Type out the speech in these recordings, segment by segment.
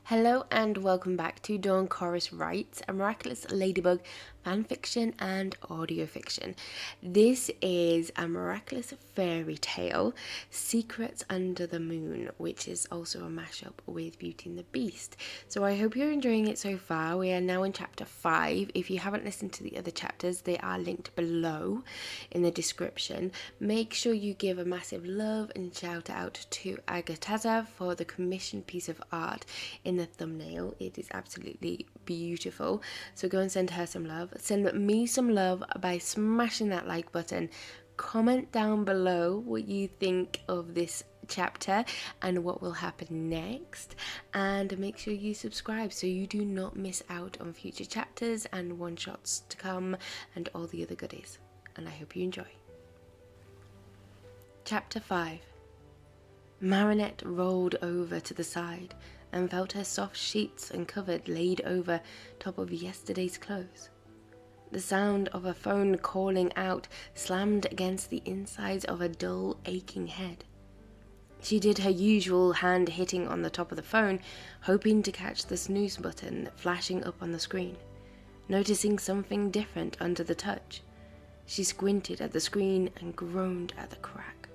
Hello and welcome back to Dawn Chorus Writes, a Miraculous Ladybug fanfiction and audio fiction. This is a miraculous fairy tale, Secrets Under the Moon, which is also a mashup with Beauty and the Beast. So I hope you're enjoying it so far. We are now in chapter 5. If you haven't listened to the other chapters, they are linked below in the description. Make sure you give a massive love and shout out to Agatha for the commissioned piece of art in the thumbnail. It is absolutely beautiful, so go and send her some love. Send me some love by smashing that like button. Comment down below what you think of this chapter and what will happen next, and make sure you subscribe so you do not miss out on future chapters and one shots to come and all the other goodies. And I hope you enjoy. Chapter 5. Marinette rolled over to the side and felt her soft sheets and covered laid over top of yesterday's clothes. The sound of a phone calling out slammed against the insides of a dull, aching head. She did her usual hand hitting on the top of the phone, hoping to catch the snooze button flashing up on the screen. Noticing something different under the touch, she squinted at the screen and groaned at the crack.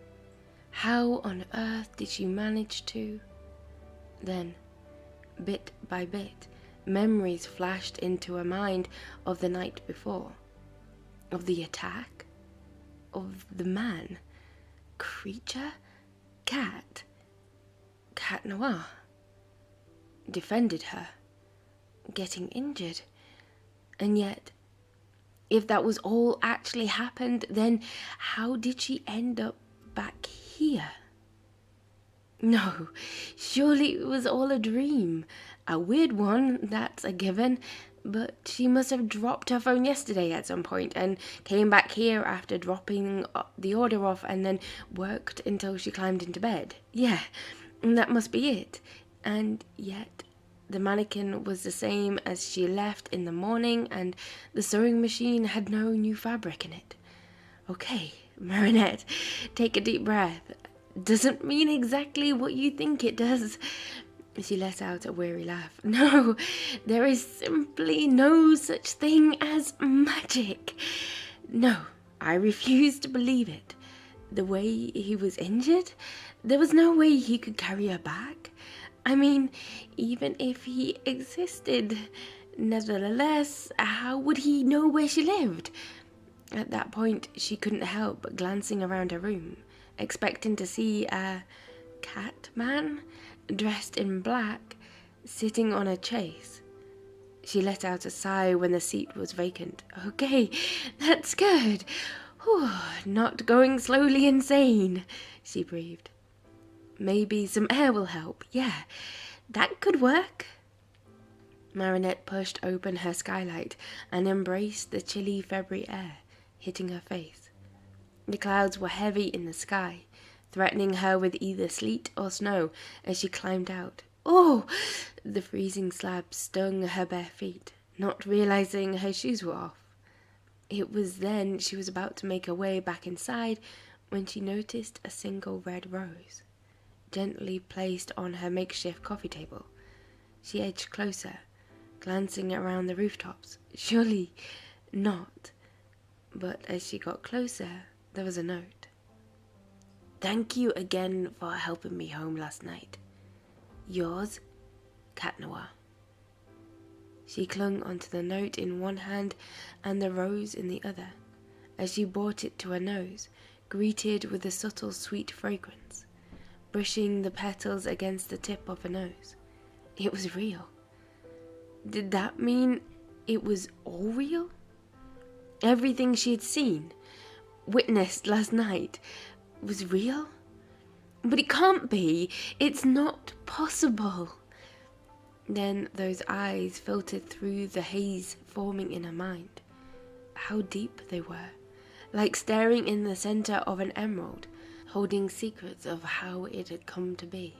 How on earth did she manage to? Then, bit by bit, memories flashed into her mind of the night before, of the attack, of the man, creature, cat noir, defended her, getting injured. And yet, if that was all actually happened, then how did she end up back here? No, surely it was all a dream. A weird one, that's a given, but she must have dropped her phone yesterday at some point and came back here after dropping the order off and then worked until she climbed into bed. Yeah, that must be it. And yet, the mannequin was the same as she left in the morning, and the sewing machine had no new fabric in it. Okay, Marinette, take a deep breath. Doesn't mean exactly what you think it does. She let out a weary laugh. No, there is simply no such thing as magic. No, I refuse to believe it. The way he was injured, there was no way he could carry her back. I mean, even if he existed, nevertheless, how would he know where she lived? At that point, she couldn't help but glancing around her room, expecting to see a cat man dressed in black sitting on a chaise. She let out a sigh when the seat was vacant. Okay, that's good. Whew, not going slowly insane, she breathed. Maybe some air will help. Yeah, that could work. Marinette pushed open her skylight and embraced the chilly February air hitting her face. The clouds were heavy in the sky, threatening her with either sleet or snow as she climbed out. Oh! The freezing slab stung her bare feet, not realizing her shoes were off. It was then she was about to make her way back inside when she noticed a single red rose, gently placed on her makeshift coffee table. She edged closer, glancing around the rooftops. Surely not. But as she got closer, there was a note. Thank you again for helping me home last night. Yours, Cat Noir. She clung onto the note in one hand and the rose in the other, as she brought it to her nose, greeted with a subtle sweet fragrance, brushing the petals against the tip of her nose. It was real. Did that mean it was all real? Everything she had seen, witnessed last night, was real? But it can't be. It's not possible. Then those eyes filtered through the haze forming in her mind. How deep they were, like staring in the center of an emerald, holding secrets of how it had come to be.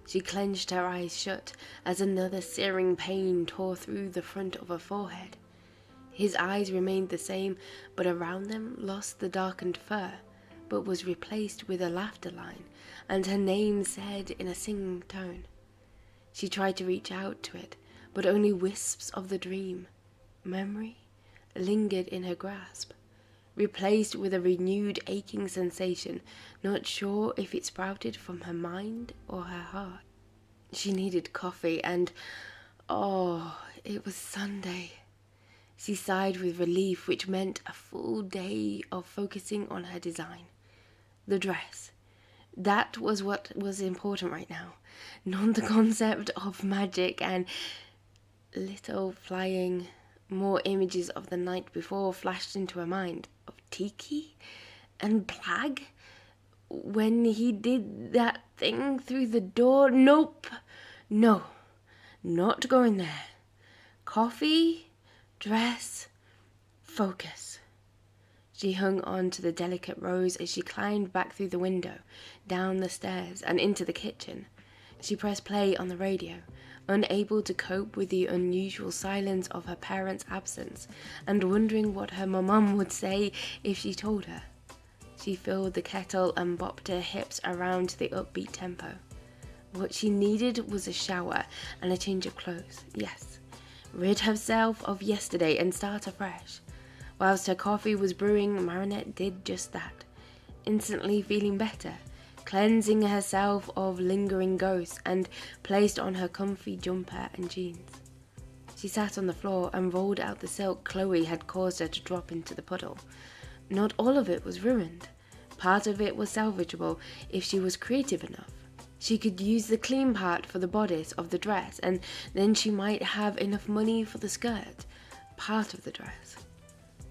She clenched her eyes shut as another searing pain tore through the front of her forehead. His eyes remained the same, but around them lost the darkened fur, but was replaced with a laughter line, and her name said in a singing tone, She tried to reach out to it, but only wisps of the dream, memory, lingered in her grasp, replaced with a renewed aching sensation, not sure if it sprouted from her mind or her heart. She needed coffee, and it was Sunday. She sighed with relief, which meant a full day of focusing on her design. The dress. That was what was important right now, not the concept of magic and little flying. More images of the night before flashed into her mind, of Tiki and Plag. When he did that thing through the door. Nope. No. Not going there. Coffee, dress, focus. She hung on to the delicate rose as she climbed back through the window, down the stairs, and into the kitchen. She pressed play on the radio, unable to cope with the unusual silence of her parents' absence, and wondering what her mum would say if she told her. She filled the kettle and bopped her hips around to the upbeat tempo. What she needed was a shower and a change of clothes, yes. Rid herself of yesterday and start afresh. Whilst her coffee was brewing, Marinette did just that, instantly feeling better, cleansing herself of lingering ghosts, and placed on her comfy jumper and jeans. She sat on the floor and rolled out the silk Chloe had caused her to drop into the puddle. Not all of it was ruined. Part of it was salvageable if she was creative enough. She could use the clean part for the bodice of the dress, and then she might have enough money for the skirt, part of the dress.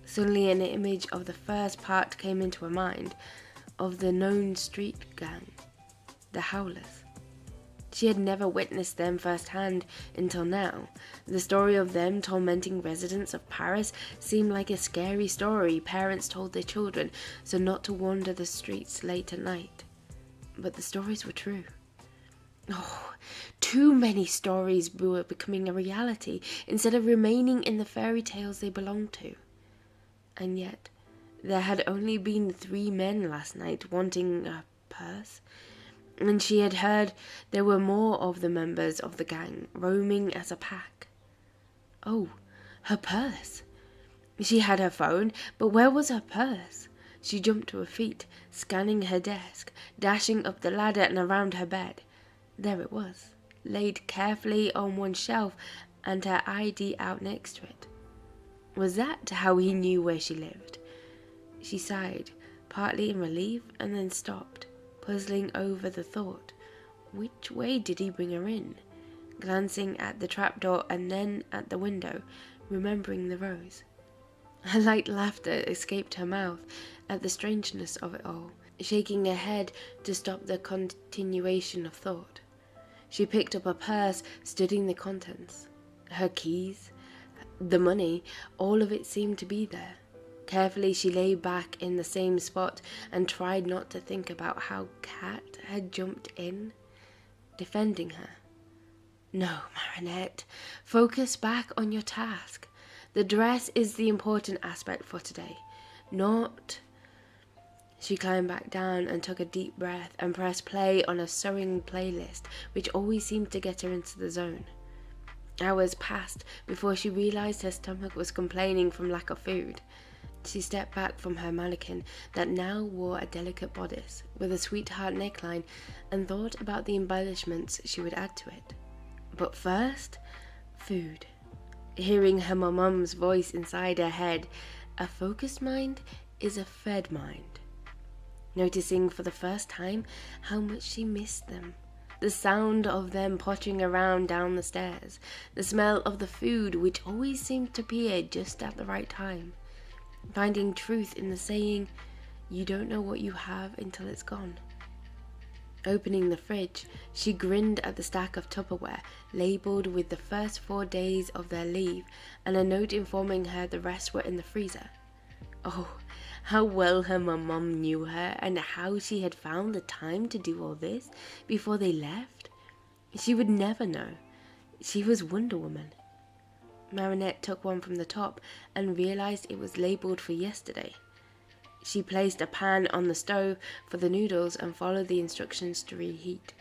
Suddenly an image of the first part came into her mind, of the known street gang, the Howlers. She had never witnessed them firsthand until now. The story of them tormenting residents of Paris seemed like a scary story parents told their children so not to wander the streets late at night. But the stories were true. Too many stories were becoming a reality instead of remaining in the fairy tales they belonged to. And yet, there had only been 3 men last night wanting a purse, and she had heard there were more of the members of the gang roaming as a pack. Oh, her purse! She had her phone, but where was her purse? She jumped to her feet, scanning her desk, dashing up the ladder and around her bed. There it was, laid carefully on one shelf, and her ID out next to it. Was that how he knew where she lived? She sighed, partly in relief, and then stopped, puzzling over the thought. Which way did he bring her in? Glancing at the trapdoor and then at the window, remembering the rose. A light laughter escaped her mouth at the strangeness of it all, shaking her head to stop the continuation of thought. She picked up a purse, studying the contents. Her keys, the money, all of it seemed to be there. Carefully she lay back in the same spot and tried not to think about how Kat had jumped in, defending her. No, Marinette, focus back on your task. The dress is the important aspect for today, not... She climbed back down and took a deep breath and pressed play on a sewing playlist, which always seemed to get her into the zone. Hours passed before she realized her stomach was complaining from lack of food. She stepped back from her mannequin that now wore a delicate bodice with a sweetheart neckline and thought about the embellishments she would add to it. But first, food. Hearing her mum's voice inside her head, a focused mind is a fed mind. Noticing for the first time how much she missed them. The sound of them pottering around down the stairs. The smell of the food which always seemed to appear just at the right time. Finding truth in the saying, you don't know what you have until it's gone. Opening the fridge, she grinned at the stack of Tupperware labelled with the first 4 days of their leave and a note informing her the rest were in the freezer. Oh, how well her mum knew her and how she had found the time to do all this before they left. She would never know. She was Wonder Woman. Marinette took one from the top and realized it was labelled for yesterday. She placed a pan on the stove for the noodles and followed the instructions to reheat.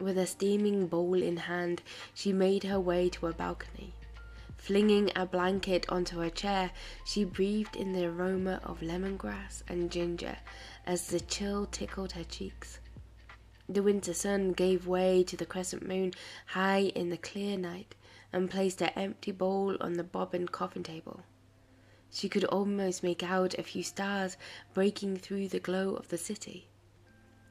With a steaming bowl in hand, she made her way to a balcony. Flinging a blanket onto her chair, she breathed in the aroma of lemongrass and ginger as the chill tickled her cheeks. The winter sun gave way to the crescent moon high in the clear night and placed her empty bowl on the bobbined coffin table. She could almost make out a few stars breaking through the glow of the city.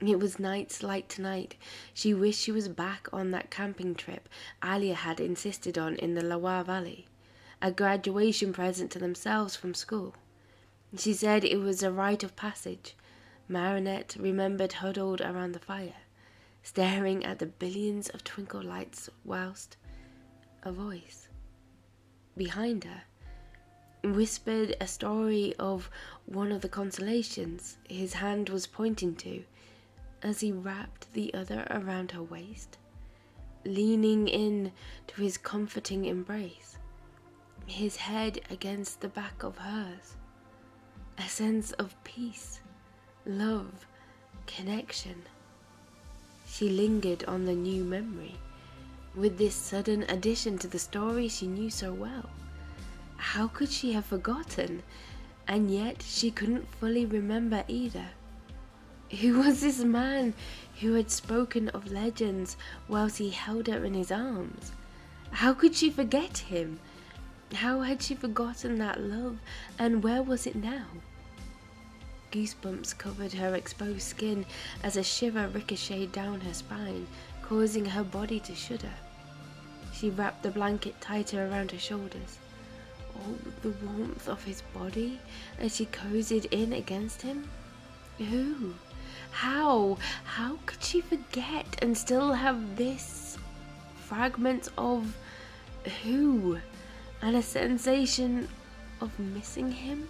It was nights like tonight. She wished she was back on that camping trip Alia had insisted on in the Loire Valley, a graduation present to themselves from school. She said it was a rite of passage. Marinette remembered huddled around the fire, staring at the billions of twinkle lights whilst a voice behind her whispered a story of one of the constellations his hand was pointing to as he wrapped the other around her waist, leaning in to his comforting embrace, his head against the back of hers. A sense of peace, love, connection. She lingered on the new memory, with this sudden addition to the story she knew so well. How could she have forgotten? And yet she couldn't fully remember either. Who was this man who had spoken of legends whilst he held her in his arms? How could she forget him? How had she forgotten that love, and where was it now? Goosebumps covered her exposed skin as a shiver ricocheted down her spine, causing her body to shudder. She wrapped the blanket tighter around her shoulders. Oh, the warmth of his body as she cozied in against him. Who? How could she forget and still have this fragment of who, and a sensation of missing him?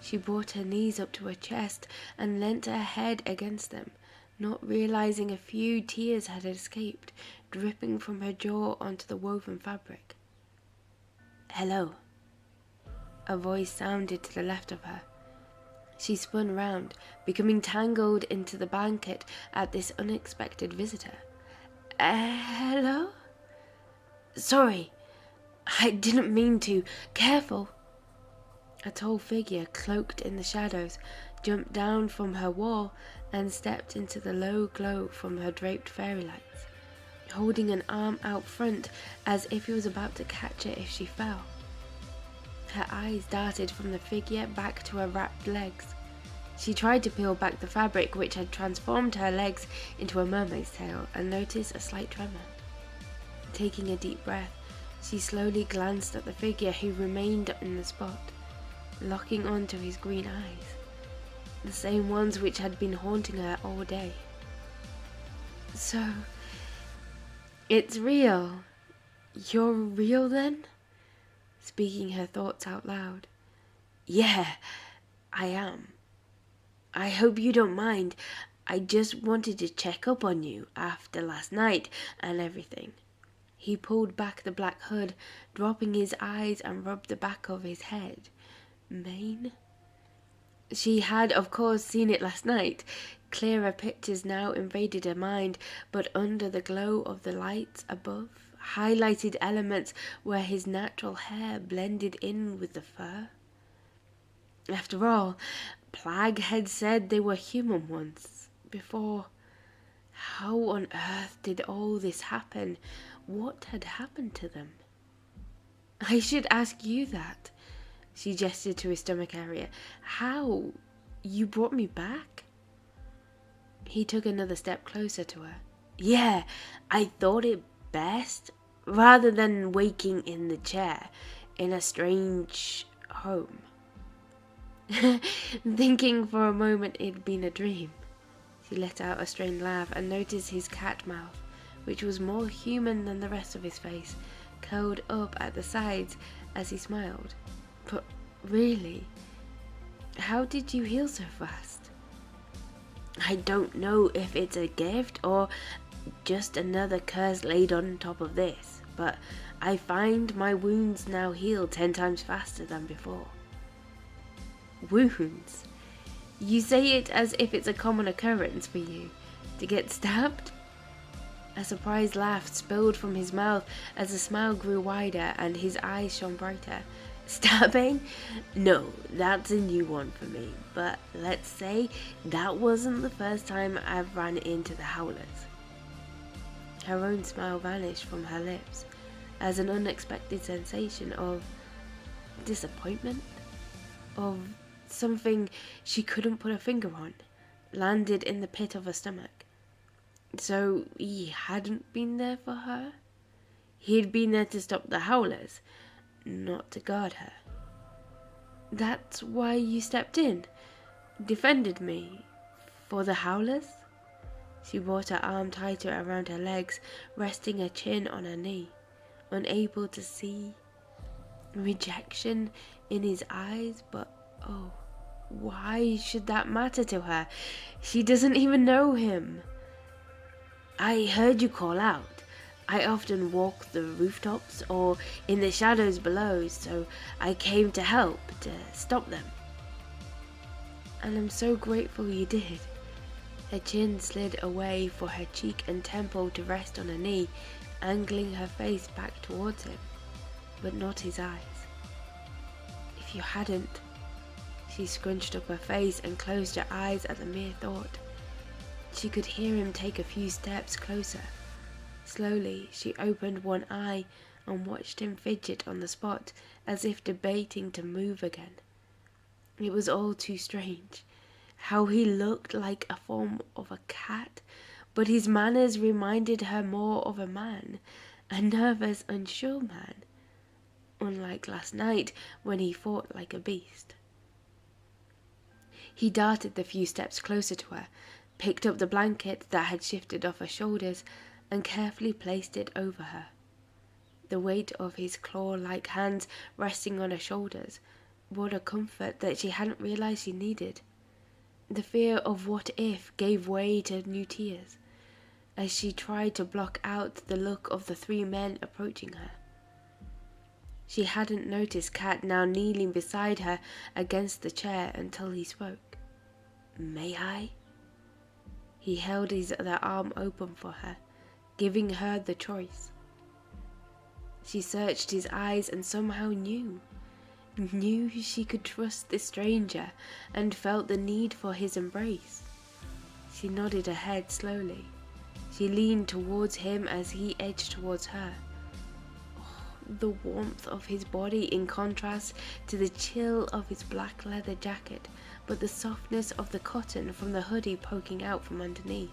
She brought her knees up to her chest and leant her head against them, not realizing a few tears had escaped, dripping from her jaw onto the woven fabric. "Hello," a voice sounded to the left of her. She spun round, becoming tangled into the blanket at this unexpected visitor. Hello? Sorry, I didn't mean to. Careful." A tall figure, cloaked in the shadows, jumped down from her wall and stepped into the low glow from her draped fairy lights, holding an arm out front as if he was about to catch her if she fell. Her eyes darted from the figure back to her wrapped legs. She tried to peel back the fabric which had transformed her legs into a mermaid's tail and noticed a slight tremor. Taking a deep breath, she slowly glanced at the figure who remained in the spot, locking onto his green eyes, the same ones which had been haunting her all day. "So, it's real. You're real then?" Speaking her thoughts out loud. "Yeah, I am. I hope you don't mind. I just wanted to check up on you after last night and everything." He pulled back the black hood, dropping his eyes and rubbed the back of his head. Mane? She had, of course, seen it last night. Clearer pictures now invaded her mind, but under the glow of the lights above, highlighted elements where his natural hair blended in with the fur. After all, Plague had said they were human once, before. How on earth did all this happen? What had happened to them? "I should ask you that." She gestured to his stomach area. "How? You brought me back?" He took another step closer to her. "Yeah, I thought it best, rather than waking in the chair, in a strange home." Thinking for a moment it'd been a dream. She let out a strained laugh and noticed his cat mouth, which was more human than the rest of his face, curled up at the sides as he smiled. "But really, how did you heal so fast?" "I don't know if it's a gift or just another curse laid on top of this, but I find my wounds now heal 10 times faster than before." "Wounds? You say it as if it's a common occurrence for you to get stabbed?" A surprised laugh spilled from his mouth as the smile grew wider and his eyes shone brighter. Stabbing? No, that's a new one for me, but let's say that wasn't the first time I've ran into the Howlers. Her own smile vanished from her lips as an unexpected sensation of disappointment, of something she couldn't put a finger on, landed in the pit of her stomach. So he hadn't been there for her? He'd been there to stop the Howlers, not to guard her. That's why you stepped in, defended me, for the Howlers? She brought her arm tighter around her legs, resting her chin on her knee, unable to see rejection in his eyes, but oh, why should that matter to her? She doesn't even know him. I heard you call out. I often walk the rooftops or in the shadows below, so I came to help, to stop them. And I'm so grateful you did. Her chin slid away for her cheek and temple to rest on her knee, angling her face back towards him, but not his eyes. If you hadn't, she scrunched up her face and closed her eyes at the mere thought. She could hear him take a few steps closer. Slowly, she opened one eye and watched him fidget on the spot, as if debating to move again. It was all too strange. How he looked like a form of a cat, but his manners reminded her more of a man, a nervous, unsure man, unlike last night when he fought like a beast. He darted the few steps closer to her, picked up the blanket that had shifted off her shoulders, and carefully placed it over her. The weight of his claw-like hands resting on her shoulders brought a comfort that she hadn't realized she needed. The fear of what if gave way to new tears as she tried to block out the look of the three men approaching her. She hadn't noticed Kat now kneeling beside her against the chair until he spoke. May I? He held his other arm open for her, giving her the choice. She searched his eyes and somehow knew she could trust this stranger and felt the need for his embrace. She nodded her head slowly. She leaned towards him as he edged towards her. Oh, the warmth of his body in contrast to the chill of his black leather jacket, but the softness of the cotton from the hoodie poking out from underneath,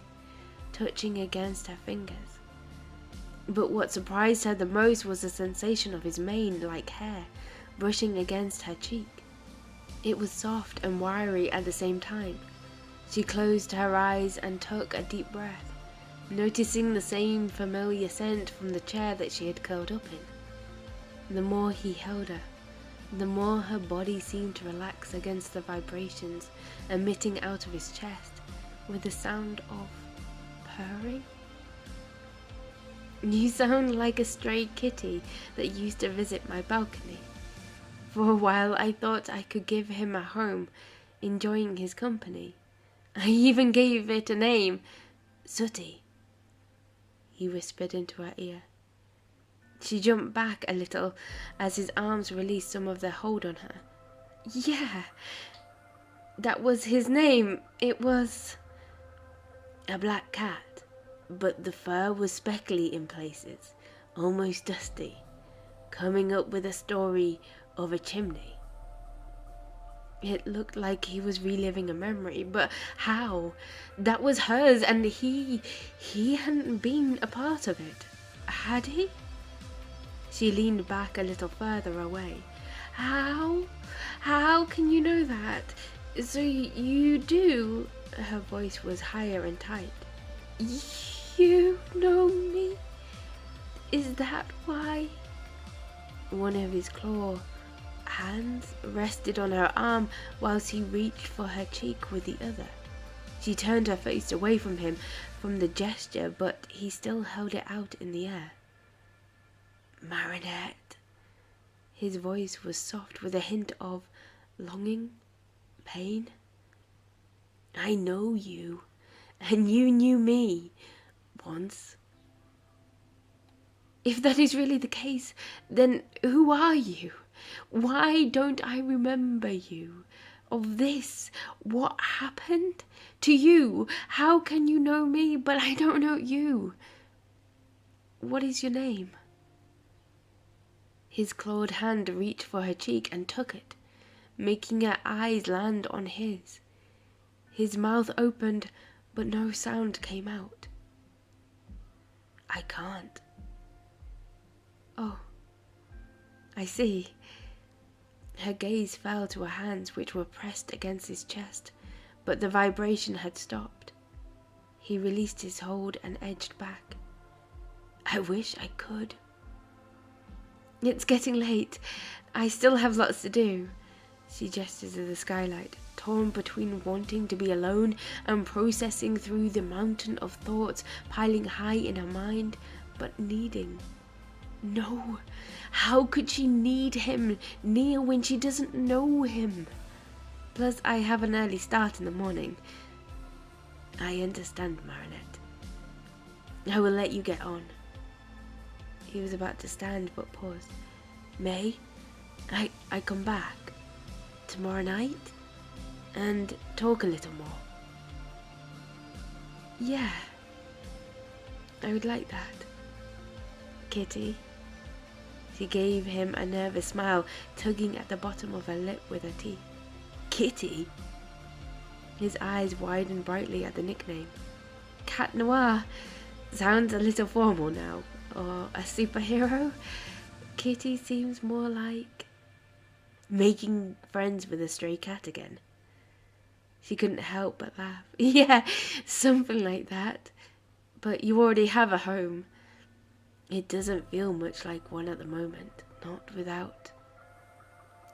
touching against her fingers. But what surprised her the most was the sensation of his mane like hair brushing against her cheek. It was soft and wiry at the same time. She closed her eyes and took a deep breath, noticing the same familiar scent from the chair that she had curled up in. The more he held her, the more her body seemed to relax against the vibrations emitting out of his chest with the sound of purring. You sound like a stray kitty that used to visit my balcony. For a while I thought I could give him a home, enjoying his company. I even gave it a name, Sooty. He whispered into her ear. She jumped back a little as his arms released some of their hold on her. Yeah, that was his name. It was a black cat, but the fur was speckly in places, almost dusty, coming up with a story of a chimney. It looked like he was reliving a memory, but how? That was hers, and he hadn't been a part of it, had he? She leaned back a little further away. How? How can you know that? So you do? Her voice was higher and tight. You know me? Is that why? One of his claw hands rested on her arm whilst he reached for her cheek with the other. She turned her face away from him from the gesture, but he still held it out in the air. Marinette. His voice was soft with a hint of longing, pain. I know you, and you knew me once, If that is really the case, then who are you? Why don't I remember you? Of this, what happened? To you, how can you know me, but I don't know you? What is your name? His clawed hand reached for her cheek and took it, making her eyes land on his. His mouth opened, but no sound came out. I can't. Oh, I see. Her gaze fell to her hands, which were pressed against his chest, but the vibration had stopped. He released his hold and edged back. I wish I could. It's getting late. I still have lots to do. She gestures to the skylight, torn between wanting to be alone and processing through the mountain of thoughts piling high in her mind, but needing. No, how could she need him near when she doesn't know him? Plus, I have an early start in the morning. I understand, Marinette. I will let you get on. He was about to stand, but paused. May I come back tomorrow night and talk a little more? Yeah, I would like that. Kitty. She gave him a nervous smile, tugging at the bottom of her lip with her teeth. Kitty? His eyes widened brightly at the nickname. Cat Noir sounds a little formal now. Or a superhero? Kitty seems more like making friends with a stray cat again. She couldn't help but laugh. Yeah, something like that. But you already have a home. It doesn't feel much like one at the moment, not without.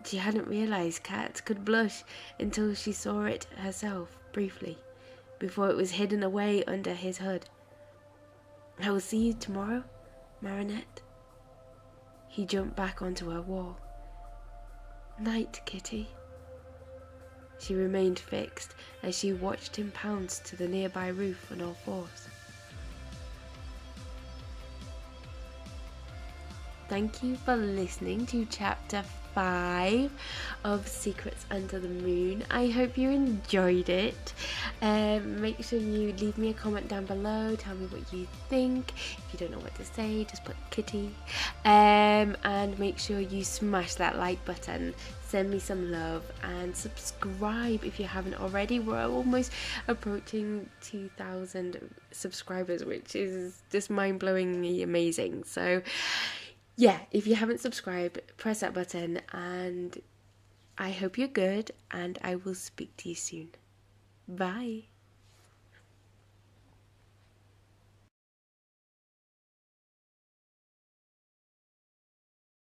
She hadn't realized cats could blush until she saw it herself, briefly, before it was hidden away under his hood. I will see you tomorrow, Marinette. He jumped back onto her wall. Night, Kitty. She remained fixed as she watched him pounce to the nearby roof on all fours. Thank you for listening to chapter 5 of Secrets Under the Moon. I hope you enjoyed it. Make sure you leave me a comment down below. Tell me what you think. If you don't know what to say, just put kitty. And make sure you smash that like button. Send me some love and subscribe if you haven't already. We're almost approaching 2,000 subscribers, which is just mind-blowingly amazing. So yeah, if you haven't subscribed, press that button, and I hope you're good, and I will speak to you soon. Bye.